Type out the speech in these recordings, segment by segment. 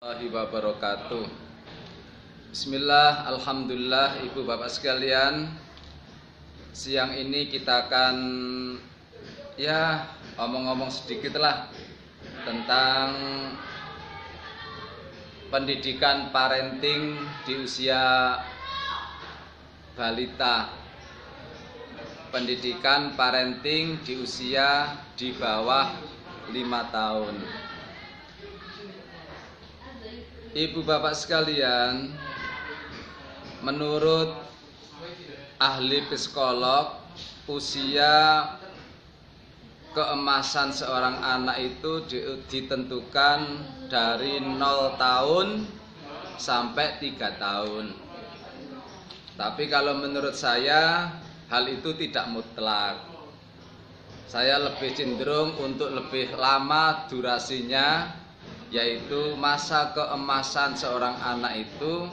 Warahmatullahi wabarakatuh. Bismillah, alhamdulillah, ibu bapak sekalian. Siang ini kita akan ngomong-ngomong sedikit lah tentang pendidikan parenting di usia balita. Pendidikan parenting di usia di bawah 5 tahun. Ibu bapak sekalian, menurut ahli psikolog, usia keemasan seorang anak itu ditentukan dari 0 tahun sampai 3 tahun. Tapi kalau menurut saya, hal itu tidak mutlak. Saya lebih cenderung untuk lebih lama durasinya, yaitu masa keemasan seorang anak itu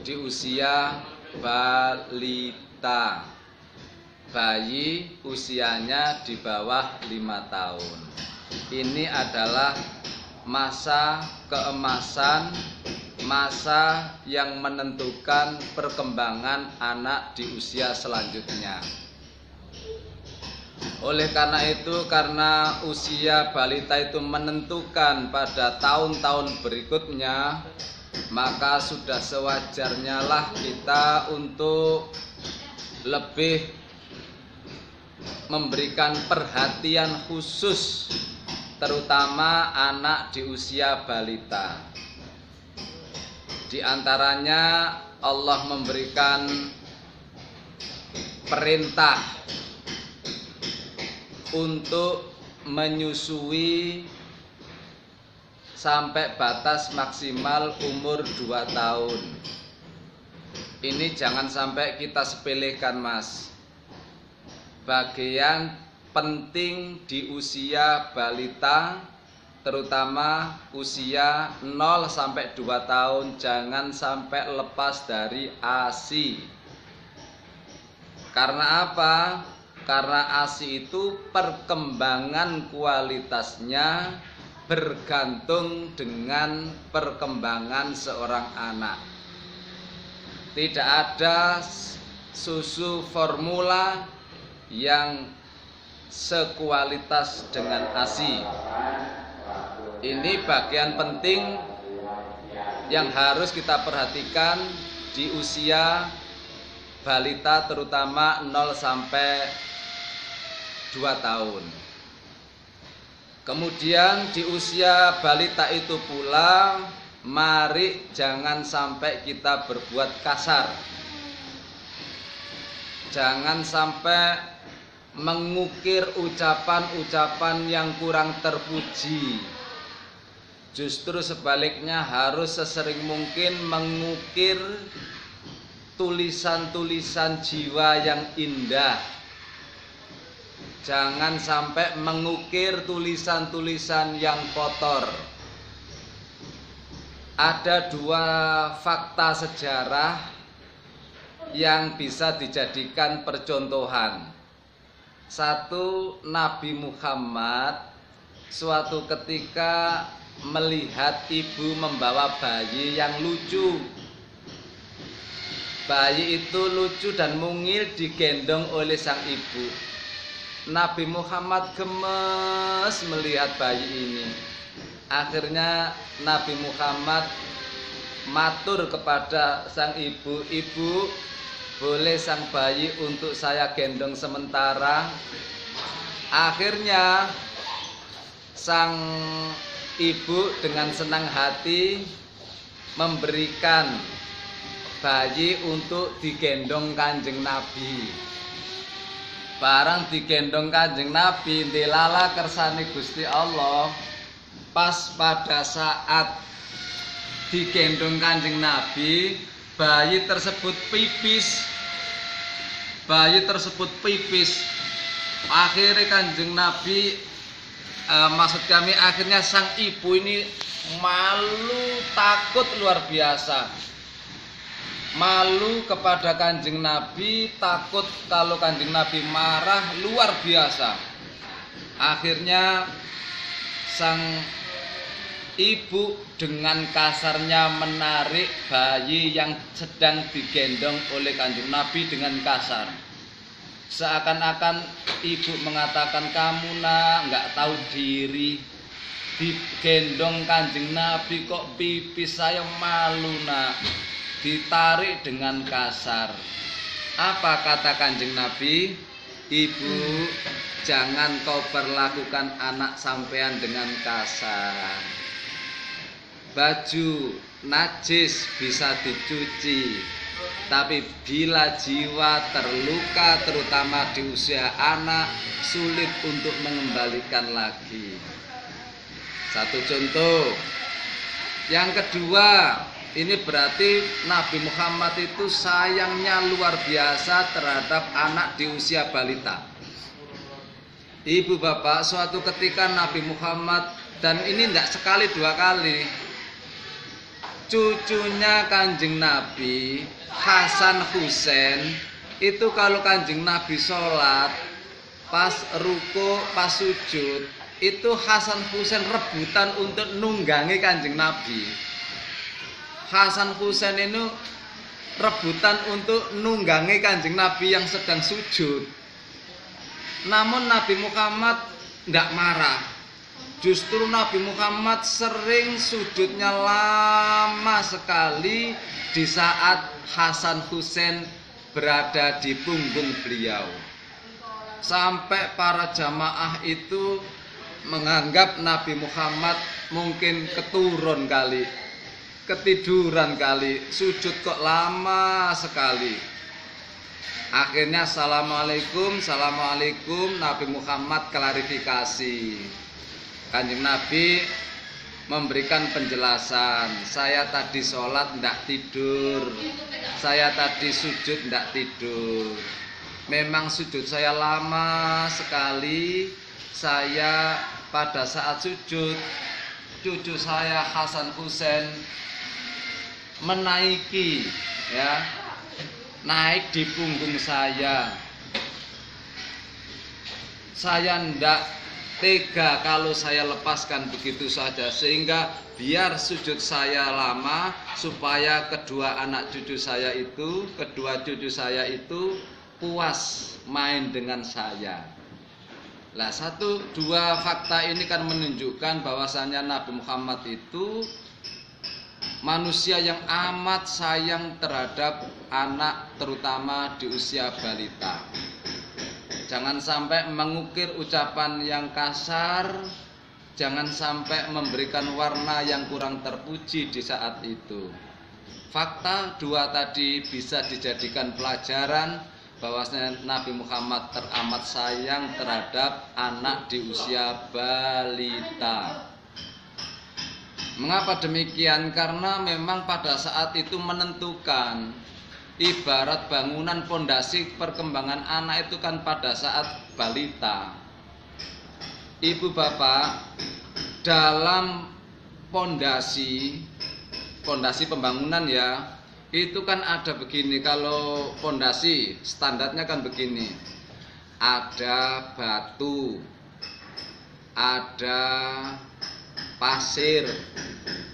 di usia balita. Bayi usianya di bawah 5 tahun. Ini adalah masa keemasan, masa yang menentukan perkembangan anak di usia selanjutnya. Oleh karena itu, karena usia balita itu menentukan pada tahun-tahun berikutnya, maka sudah sewajarnya lah kita untuk lebih memberikan perhatian khusus, terutama anak di usia balita. Di antaranya Allah memberikan perintah untuk menyusui sampai batas maksimal umur 2 tahun. Ini jangan sampai kita sepelekan, Mas. Bagian penting di usia balita, terutama usia 0 sampai 2 tahun, jangan sampai lepas dari ASI. Karena apa? Karena ASI itu perkembangan kualitasnya bergantung dengan perkembangan seorang anak. Tidak ada susu formula yang sekualitas dengan ASI. Ini bagian penting yang harus kita perhatikan di usia balita, terutama 0 sampai 2 tahun. Kemudian di usia balita itu pula, mari jangan sampai kita berbuat kasar. Jangan sampai mengukir ucapan-ucapan yang kurang terpuji. Justru sebaliknya, harus sesering mungkin mengukir tulisan-tulisan jiwa yang indah. Jangan sampai mengukir tulisan-tulisan yang kotor. Ada 2 fakta sejarah yang bisa dijadikan percontohan. Satu, Nabi Muhammad suatu ketika melihat ibu membawa bayi yang lucu. Bayi itu lucu dan mungil digendong oleh sang ibu. Nabi Muhammad gemes melihat bayi ini. Akhirnya Nabi Muhammad matur kepada sang ibu, "Ibu, boleh sang bayi untuk saya gendong sementara?" Akhirnya sang ibu dengan senang hati memberikan bayi untuk digendong Kanjeng Nabi. Barang digendong Kanjeng Nabi, ndelala kersane Gusti Allah. Pas pada saat digendong Kanjeng Nabi, bayi tersebut pipis. Akhirnya Kanjeng Nabi, akhirnya sang ibu ini malu, takut luar biasa. Malu kepada Kanjeng Nabi, takut kalau Kanjeng Nabi marah luar biasa. Akhirnya sang Ibu dengan kasarnya menarik bayi yang sedang digendong oleh Kanjeng Nabi dengan kasar. Seakan-akan ibu mengatakan, kamu nak nggak tahu diri, digendong Kanjeng Nabi kok pipis, saya malu nak. Ditarik dengan kasar. Apa kata Kanjeng Nabi? Ibu, jangan kau perlakukan anak sampean dengan kasar. Baju najis bisa dicuci, tapi bila jiwa terluka terutama di usia anak, sulit untuk mengembalikan lagi. Satu contoh. Yang kedua, ini berarti Nabi Muhammad itu sayangnya luar biasa terhadap anak di usia balita. Ibu bapak, suatu ketika Nabi Muhammad, dan ini tidak sekali dua kali, cucunya Kanjeng Nabi Hasan Husain itu kalau Kanjeng Nabi sholat, pas ruku, pas sujud, itu Hasan Husain rebutan untuk nunggangi Kanjeng Nabi. Hasan Husain itu rebutan untuk nunggangi Kanjeng Nabi yang sedang sujud. Namun Nabi Muhammad tidak marah. Justru Nabi Muhammad sering sujudnya lama sekali di saat Hasan Husain berada di punggung beliau. Sampai para jamaah itu menganggap Nabi Muhammad mungkin keturun kali, ketiduran kali, sujud kok lama sekali. Akhirnya assalamualaikum, assalamualaikum, Nabi Muhammad klarifikasi. Kanjeng Nabi memberikan penjelasan, saya tadi sholat tidak tidur, saya tadi sujud tidak tidur. Memang sujud saya lama sekali. Saya pada saat sujud, cucu saya Hasan Husain menaiki, ya, naik di punggung saya. Saya tidak tega kalau saya lepaskan begitu saja, sehingga biar sujud saya lama supaya kedua cucu saya itu puas main dengan saya. Nah, dua fakta ini kan menunjukkan bahwasannya Nabi Muhammad itu manusia yang amat sayang terhadap anak, terutama di usia balita. Jangan sampai mengukir ucapan yang kasar, jangan sampai memberikan warna yang kurang terpuji di saat itu. Fakta dua tadi bisa dijadikan pelajaran bahwasanya Nabi Muhammad teramat sayang terhadap anak di usia balita. Mengapa demikian? Karena memang pada saat itu menentukan. Ibarat bangunan pondasi perkembangan anak itu kan pada saat balita. Ibu bapak, dalam pondasi pembangunan ya, itu kan ada begini. Kalau pondasi standarnya kan begini. Ada batu, ada pasir,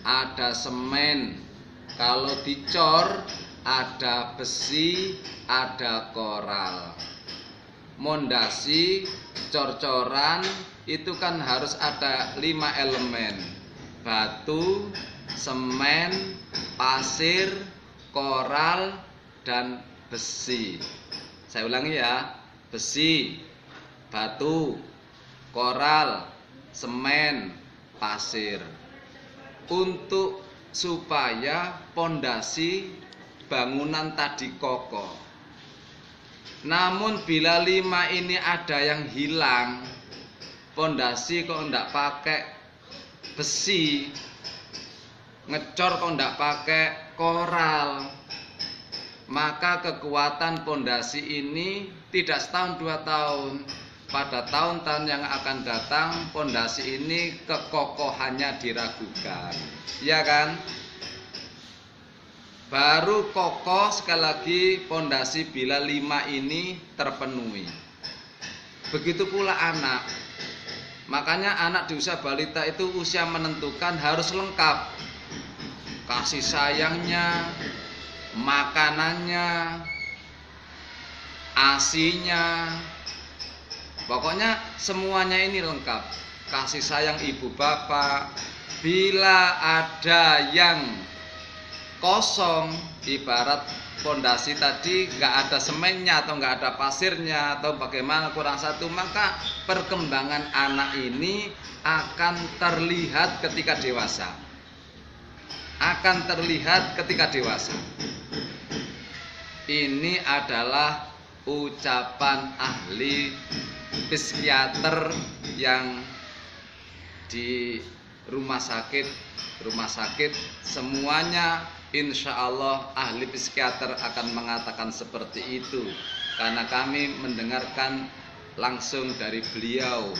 ada semen. Kalau dicor ada besi, ada koral. Mondasi, cor-coran itu kan harus ada 5 elemen. Batu, semen, pasir, koral, dan besi. Saya ulangi ya. Besi, batu, koral, semen, pasir. Untuk supaya pondasi bangunan tadi kokoh. Namun bila 5 ini ada yang hilang, pondasi kok enggak pakai besi, ngecor kok enggak pakai koral, maka kekuatan pondasi ini tidak setahun 2 tahun. Pada tahun-tahun yang akan datang, pondasi ini kekokohannya diragukan. Ya kan? Baru kokoh sekali lagi pondasi bila 5 ini terpenuhi. Begitu pula anak. Makanya anak di usia balita itu usia menentukan harus lengkap. Kasih sayangnya, makanannya, ASI-nya, pokoknya semuanya ini lengkap. Kasih sayang ibu bapak. Bila ada yang kosong, ibarat pondasi tadi nggak ada semennya atau nggak ada pasirnya atau bagaimana kurang satu, maka perkembangan anak ini akan terlihat ketika dewasa. Akan terlihat ketika dewasa. Ini adalah ucapan ahli psikiater yang di rumah sakit semuanya insya Allah ahli psikiater akan mengatakan seperti itu, karena kami mendengarkan langsung dari beliau.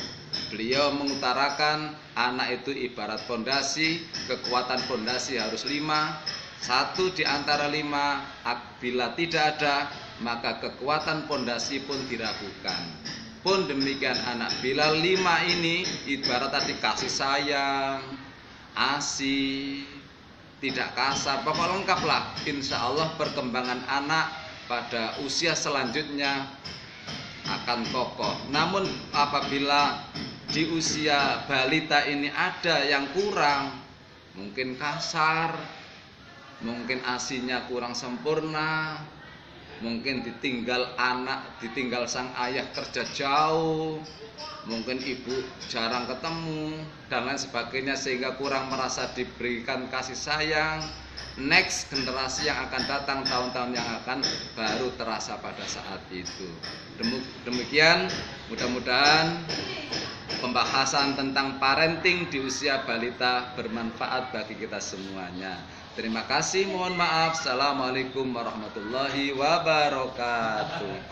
Beliau mengutarakan anak itu ibarat pondasi, kekuatan pondasi harus 5. 1 di antara 5 bila tidak ada, maka kekuatan pondasi pun diragukan. Pun demikian anak, bila 5 ini ibarat tadi kasih sayang, ASI, tidak kasar, pokok lengkap lah. Insya Allah perkembangan anak pada usia selanjutnya akan kokoh. Namun apabila di usia balita ini ada yang kurang, mungkin kasar, mungkin ASI-nya kurang sempurna, mungkin ditinggal sang ayah kerja jauh, mungkin ibu jarang ketemu dan lain sebagainya, sehingga kurang merasa diberikan kasih sayang. Next generasi yang akan datang, tahun-tahun yang akan baru terasa pada saat itu. Demikian, mudah-mudahan pembahasan tentang parenting di usia balita bermanfaat bagi kita semuanya. Terima kasih, mohon maaf. Assalamualaikum warahmatullahi wabarakatuh.